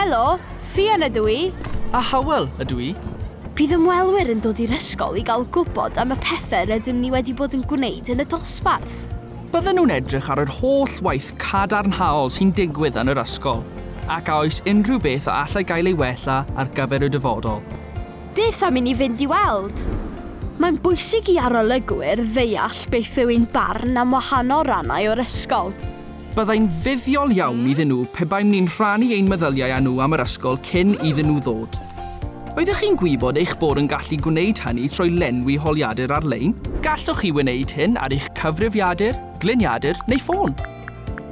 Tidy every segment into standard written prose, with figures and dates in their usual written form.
Helo, Fion ydw i. A Hywel ydw i. Bydd ymwelwyr yn dod i'r ysgol i gael gwybod am y pethau rydym ni wedi bod yn gwneud yn y dosbarth. Bydden nhw'n edrych ar yr holl waith cadarnhaol sy'n digwydd yn yr ysgol, ac a oes unrhyw beth a allai gael ei wella ar gyfer y dyfodol. Beth am i ni fynd i weld? Mae'n bwysig i arolygwyr ddeall beth yw ein barn am wahanol rannau o'r ysgol. Byddai'n fuddiol iawn iddyn nhw pe baim ni'n rhannu ein meddyliau â nhw am yr ysgol cyn iddyn nhw ddod. Oeddech chi'n gwybod eich bod yn gallu gwneud hynny trwy lenwi holiadur ar-lein? Gallwch chi wneud hyn ar eich cyfrifiadur, gliniadur neu ffôn.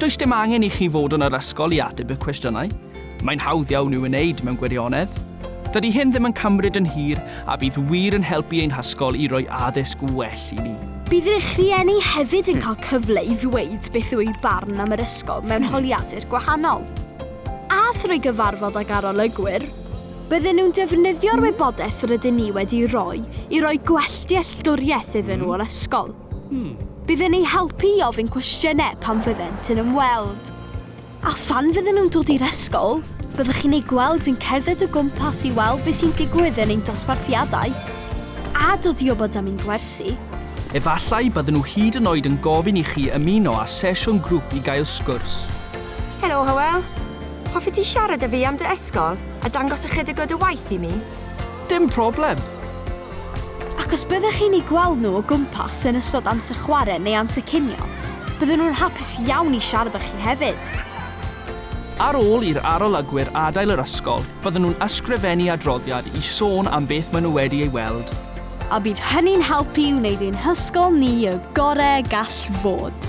Does dim angen i chi fod yn yr ysgol i ateb y cwestiynau. Mae'n hawdd iawn i'w wneud mewn gwirionedd. Dydy hyn ddim yn cymryd yn hir a bydd wir yn helpu ein hysgol i roi addysg well i ni. Bydd eich rhieni hefyd yn cael cyfle i ddweud beth yw ei barn am yr ysgol mewn holiadur gwahanol. A thrwy gyfarfod ag arolygwyr, bydden nhw'n defnyddio'r wybodaeth rydyn ni wedi roi i roi gwelltdealltwriaeth iddyn nhw o'r ysgol. Bydden ni'n helpu i ofyn cwestiynau pan fyddent yn ymweld. A phan fydden nhw'n dod i'r ysgol, byddwch chi'n ei gweld yn cerdded o gwmpas i weld beth sy'n digwydd yn ein dosbarthiadau, a dod i wybod am ein gwersi. Efallai bydden nhw hyd yn oed yn gofyn i chi ymuno â sesiwn grŵp i gael sgwrs. Helo, Hywel. Hoffi ti siarad â fi am dy ysgol a dangos ychydig o dy waith i mi? Dim problem. Ac os byddwch chi'n ei gweld nhw o gwmpas yn ystod amser chwarae neu amser cinio, bydden nhw'n hapus iawn i siarad â chi hefyd. Ar ôl i'r arolygwyr adael yr ysgol, bydden nhw'n ysgrifennu adroddiad i sôn am beth maen nhw wedi ei weld. A bydd hynny'n helpu i wneud ein hysgol ni y gorau gall fod.